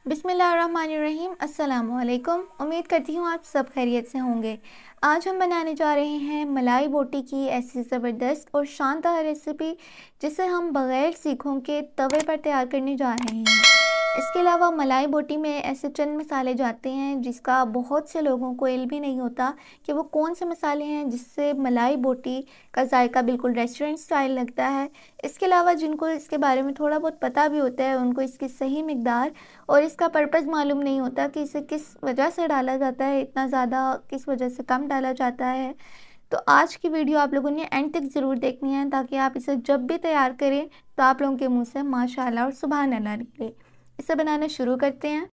बिस्मिल्लाहिर्रहमानिर्रहीम। अस्सलामुअलैकुम। उम्मीद करती हूँ आप सब खैरियत से होंगे। आज हम बनाने जा रहे हैं मलाई बोटी की ऐसी ज़बरदस्त और शानदार रेसिपी जिसे हम बग़ैर सीखों के तवे पर तैयार करने जा रहे हैं। इसके अलावा मलाई बोटी में ऐसे चंद मसाले जाते हैं जिसका बहुत से लोगों को इल्म भी नहीं होता कि वो कौन से मसाले हैं जिससे मलाई बोटी का जायका बिल्कुल रेस्टोरेंट स्टाइल लगता है। इसके अलावा जिनको इसके बारे में थोड़ा बहुत पता भी होता है उनको इसकी सही मिकदार और इसका पर्पज़ मालूम नहीं होता कि इसे किस वजह से डाला जाता है, इतना ज़्यादा किस वजह से कम डाला जाता है। तो आज की वीडियो आप लोगों ने एंड तक ज़रूर देखनी है ताकि आप इसे जब भी तैयार करें तो आप लोगों के मुंह से माशाल्लाह और सुभान अल्लाह निकले। इसे बनाना शुरू करते हैं।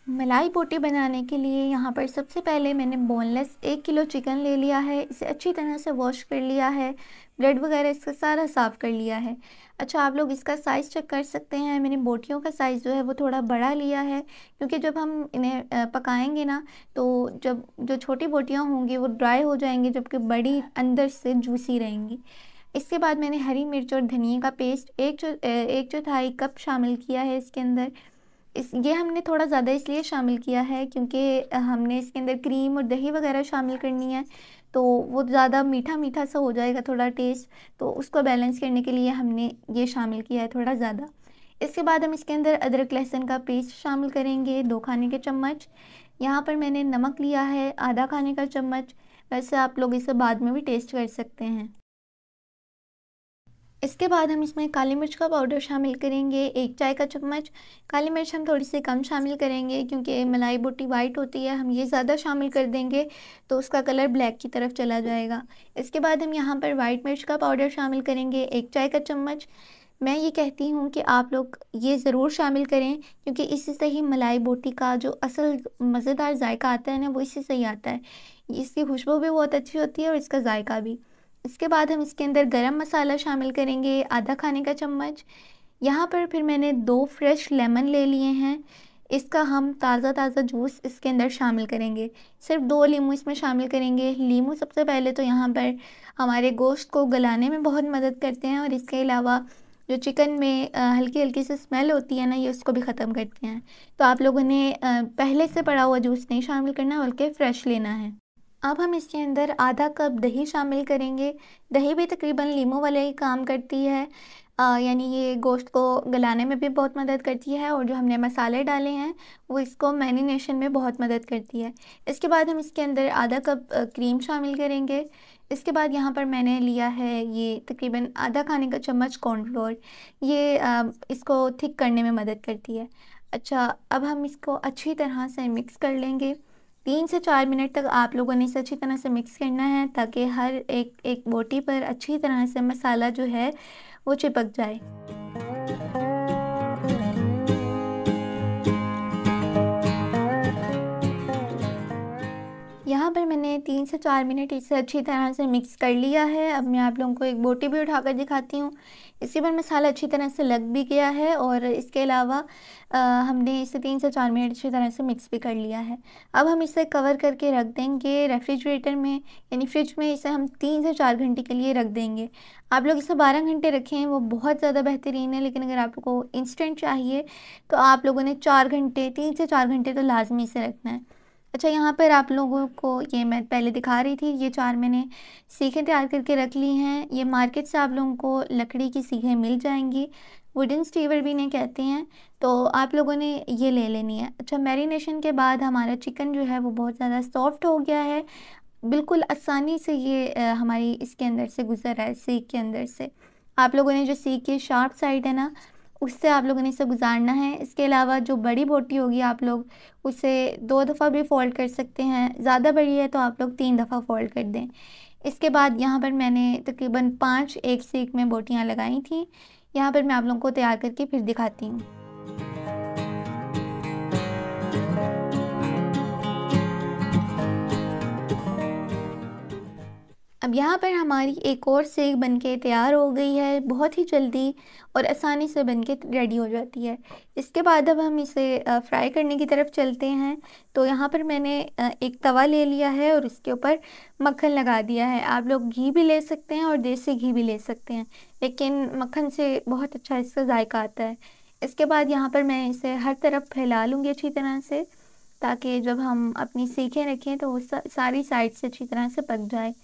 मलाई बोटी बनाने के लिए यहाँ पर सबसे पहले मैंने बोनलेस 1 किलो चिकन ले लिया है। इसे अच्छी तरह से वॉश कर लिया है, ब्लड वगैरह इसका सारा साफ़ कर लिया है। अच्छा, आप लोग इसका साइज़ चेक कर सकते हैं। मैंने बोटियों का साइज़ जो है वो थोड़ा बड़ा लिया है क्योंकि जब हम इन्हें पकाएंगे ना तो जब जो छोटी बोटियाँ होंगी वो ड्राई हो जाएंगी जबकि बड़ी अंदर से जूसी रहेंगी। इसके बाद मैंने हरी मिर्च और धनिया का पेस्ट 1/4 कप शामिल किया है इसके अंदर। ये हमने थोड़ा ज़्यादा इसलिए शामिल किया है क्योंकि हमने इसके अंदर क्रीम और दही वगैरह शामिल करनी है तो वो ज़्यादा मीठा मीठा सा हो जाएगा थोड़ा टेस्ट, तो उसको बैलेंस करने के लिए हमने ये शामिल किया है थोड़ा ज़्यादा। इसके बाद हम इसके अंदर अदरक लहसुन का पेस्ट शामिल करेंगे 2 खाने के चम्मच। यहाँ पर मैंने नमक लिया है आधा खाने का चम्मच। वैसे आप लोग इसे बाद में भी टेस्ट कर सकते हैं। इसके बाद हम इसमें काली मिर्च का पाउडर शामिल करेंगे 1 चाय का चम्मच। काली मिर्च हम थोड़ी सी कम शामिल करेंगे क्योंकि मलाई बोटी वाइट होती है, हम ये ज़्यादा शामिल कर देंगे तो उसका कलर ब्लैक की तरफ चला जाएगा। इसके बाद हम यहाँ पर वाइट मिर्च का पाउडर शामिल करेंगे 1 चाय का चम्मच। मैं ये कहती हूँ कि आप लोग ये ज़रूर शामिल करें क्योंकि इसी से ही मलाई बोटी का जो असल मज़ेदार जायका आता है ना वो इसी से ही आता है। इसकी खुशबू भी बहुत अच्छी होती है और इसका जायका भी। इसके बाद हम इसके अंदर गरम मसाला शामिल करेंगे आधा खाने का चम्मच। यहाँ पर फिर मैंने 2 फ्रेश लेमन ले लिए हैं। इसका हम ताज़ा जूस इसके अंदर शामिल करेंगे। सिर्फ 2 नींबू इसमें शामिल करेंगे। नींबू सबसे पहले तो यहाँ पर हमारे गोश्त को गलाने में बहुत मदद करते हैं और इसके अलावा जो चिकन में हल्की हल्की सी स्मेल होती है ना ये उसको भी ख़त्म करते हैं। तो आप लोगों ने पहले से पड़ा हुआ जूस नहीं शामिल करना बल्कि फ़्रेश लेना है। अब हम इसके अंदर आधा कप दही शामिल करेंगे। दही भी तकरीबन लीमों वाला ही काम करती है, यानी ये गोश्त को गलाने में भी बहुत मदद करती है और जो हमने मसाले डाले हैं वो इसको मैरिनेशन में बहुत मदद करती है। इसके बाद हम इसके अंदर आधा कप क्रीम शामिल करेंगे। इसके बाद यहाँ पर मैंने लिया है ये तकरीबन आधा खाने का चम्मच कॉर्नफ्लोर। ये इसको थिक करने में मदद करती है। अच्छा, अब हम इसको अच्छी तरह से मिक्स कर लेंगे। 3 से 4 मिनट तक आप लोगों ने इसे अच्छी तरह से मिक्स करना है ताकि हर एक बोटी पर अच्छी तरह से मसाला जो है वो चिपक जाए। यहाँ पर मैंने 3 से 4 मिनट इसे अच्छी तरह से मिक्स कर लिया है। अब मैं आप लोगों को एक बोटी भी उठाकर दिखाती हूँ। इसी पर मसाला अच्छी तरह से लग भी गया है और इसके अलावा हमने इसे 3 से 4 मिनट अच्छी तरह से मिक्स भी कर लिया है। अब हम इसे कवर करके रख देंगे रेफ्रिजरेटर में, यानी फ्रिज में इसे हम 3 से 4 घंटे के लिए रख देंगे। आप लोग इसे 12 घंटे रखें वो बहुत ज़्यादा बेहतरीन है, लेकिन अगर आपको इंस्टेंट चाहिए तो आप लोगों ने 4 घंटे 3 से 4 घंटे तो लाजमी इसे रखना है। अच्छा, यहाँ पर आप लोगों को ये मैं पहले दिखा रही थी, ये 4 मैंने सीखें तैयार करके रख ली हैं। ये मार्केट से आप लोगों को लकड़ी की सीखें मिल जाएंगी, वुडन स्टीवर भी इन्हें कहते हैं, तो आप लोगों ने ये ले लेनी है। अच्छा, मैरिनेशन के बाद हमारा चिकन जो है वो बहुत ज़्यादा सॉफ्ट हो गया है। बिल्कुल आसानी से ये हमारी इसके अंदर से गुज़र रहा है, सीख के अंदर से। आप लोगों ने जो सीख की शार्प साइड है ना उससे आप लोगों ने इसे गुजारना है। इसके अलावा जो बड़ी बोटी होगी आप लोग उसे 2 दफ़ा भी फ़ोल्ड कर सकते हैं, ज़्यादा बड़ी है तो आप लोग 3 दफ़ा फ़ोल्ड कर दें। इसके बाद यहाँ पर मैंने तकरीबन 5 एक सीख में बोटियाँ लगाई थी। यहाँ पर मैं आप लोगों को तैयार करके फिर दिखाती हूँ। अब यहाँ पर हमारी एक और सेक बनके तैयार हो गई है, बहुत ही जल्दी और आसानी से बनके रेडी हो जाती है। इसके बाद अब हम इसे फ्राई करने की तरफ चलते हैं। तो यहाँ पर मैंने एक तवा ले लिया है और इसके ऊपर मक्खन लगा दिया है। आप लोग घी भी ले सकते हैं और देसी घी भी ले सकते हैं, लेकिन मक्खन से बहुत अच्छा इसका जायका आता है। इसके बाद यहाँ पर मैं इसे हर तरफ फैला लूँगी अच्छी तरह से, ताकि जब हम अपनी सीखें रखें तो वो सारी साइड से अच्छी तरह से पक जाए।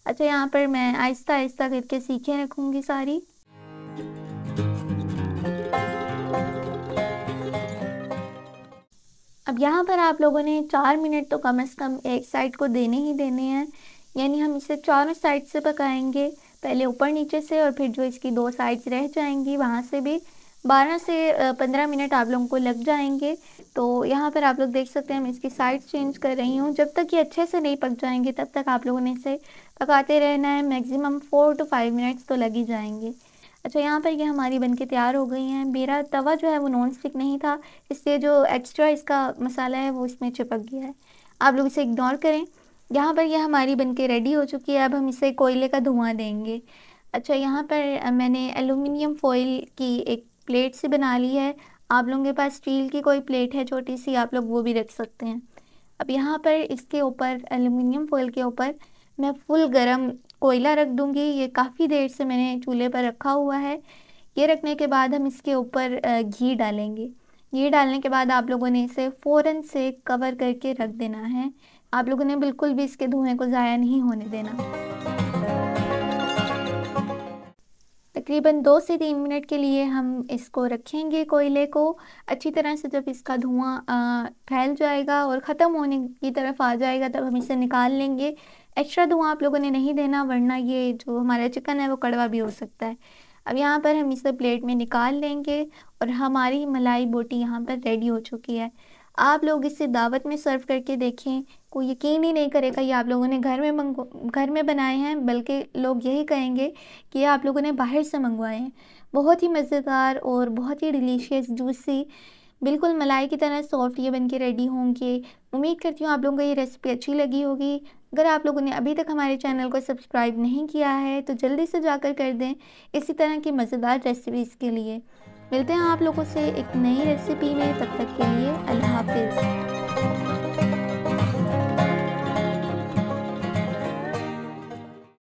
अच्छा, यहाँ पर मैं आहिस्ता-आहिस्ता करके सीखें रखूँगी सारी। अब यहाँ पर आप लोगों ने 4 मिनट तो कम से कम एक साइड को देने ही देने हैं, यानी हम इसे चारों साइड से पकाएंगे, पहले ऊपर नीचे से और फिर जो इसकी 2 साइड्स रह जाएंगी वहाँ से भी 12 से 15 मिनट आप लोगों को लग जाएंगे। तो यहाँ पर आप लोग देख सकते हैं मैं इसकी साइड चेंज कर रही हूँ। जब तक ये अच्छे से नहीं पक जाएंगे तब तक आप लोगों ने इसे पकाते रहना है। मैक्सिमम 4 to 5 मिनट्स तो लग ही जाएंगे। अच्छा, यहाँ पर ये हमारी बनके तैयार हो गई हैं। मेरा तवा जो है वो नॉन स्टिक नहीं था, इसलिए जो एक्स्ट्रा इसका मसाला है वो इसमें चिपक गया है। आप लोग इसे इग्नोर करें। यहाँ पर ये हमारी बनके रेडी हो चुकी है। अब हम इसे कोयले का धुआं देंगे। अच्छा, यहाँ पर मैंने एलुमिनियम फॉइल की एक प्लेट से बना ली है। आप लोगों के पास स्टील की कोई प्लेट है छोटी सी, आप लोग वो भी रख सकते हैं। अब यहाँ पर इसके ऊपर एलुमिनियम फॉइल के ऊपर मैं फुल गरम कोयला रख दूँगी। ये काफ़ी देर से मैंने चूल्हे पर रखा हुआ है। ये रखने के बाद हम इसके ऊपर घी डालेंगे। घी डालने के बाद आप लोगों ने इसे फ़ौरन से कवर करके रख देना है। आप लोगों ने बिल्कुल भी इसके धुएँ को ज़ाया नहीं होने देना। तकरीबन 2 से 3 मिनट के लिए हम इसको रखेंगे कोयले को। अच्छी तरह से जब इसका धुआं फैल जाएगा और ख़त्म होने की तरफ आ जाएगा तब हम इसे निकाल लेंगे। एक्स्ट्रा धुआं आप लोगों ने नहीं देना, वरना ये जो हमारा चिकन है वो कड़वा भी हो सकता है। अब यहाँ पर हम इसे प्लेट में निकाल लेंगे और हमारी मलाई बोटी यहाँ पर रेडी हो चुकी है। आप लोग इसे दावत में सर्व करके देखें, कोई यकीन ही नहीं करेगा ये आप लोगों ने घर में बनाए हैं, बल्कि लोग यही कहेंगे कि ये आप लोगों ने बाहर से मंगवाए हैं। बहुत ही मज़ेदार और बहुत ही डिलीशियस, जूसी, बिल्कुल मलाई की तरह सॉफ्ट ये बनके रेडी होंगे। उम्मीद करती हूँ आप लोगों को ये रेसिपी अच्छी लगी होगी। अगर आप लोगों ने अभी तक हमारे चैनल को सब्सक्राइब नहीं किया है तो जल्दी से जाकर कर दें इसी तरह की मज़ेदार रेसिपीज़ के लिए। मिलते हैं आप लोगों से एक नई रेसिपी में, तब तक के लिए अल्लाह हाफ़िज़।